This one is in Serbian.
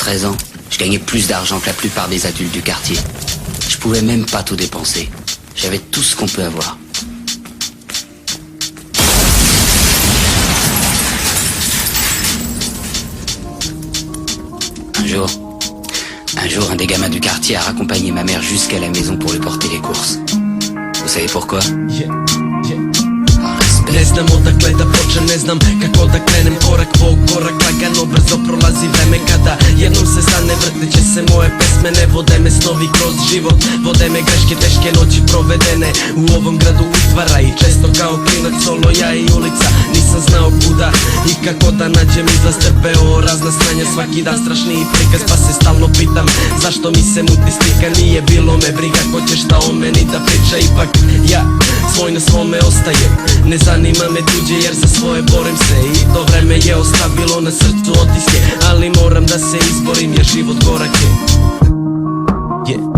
13 ans, je gagnais plus d'argent que la plupart des adultes du quartier. Je pouvais même pas tout dépenser. J'avais tout ce qu'on peut avoir. Un jour, un des gamins du quartier a raccompagné ma mère jusqu'à la maison pour lui porter les courses. Vous savez pourquoi? Ne znam odakle da počnem, ne znam kako da krenem. Korak po korak, lagano, brzo prolazi vreme. Kada jednom se stane, vrteće se moje pesme. Ne vode me snovi kroz život, vode me greške, teške noći provedene u ovom gradu utvara. I često kao klinac, solo ja i ulica. Nisam znao kuda i kako da nađem izlaz. Trpeo razna stranja, svaki dan strašniji prikaz. Pa se stalno pitam, zašto mi se muti slika. Nije bilo me briga, ko će šta o meni da priča. Ipak ja svoj na svome ostajem. Ne zanima me tuđe jer za svoje borim se. I to vreme je ostavilo na srcu otiske. Ali moram da se izborim jer život gorak je.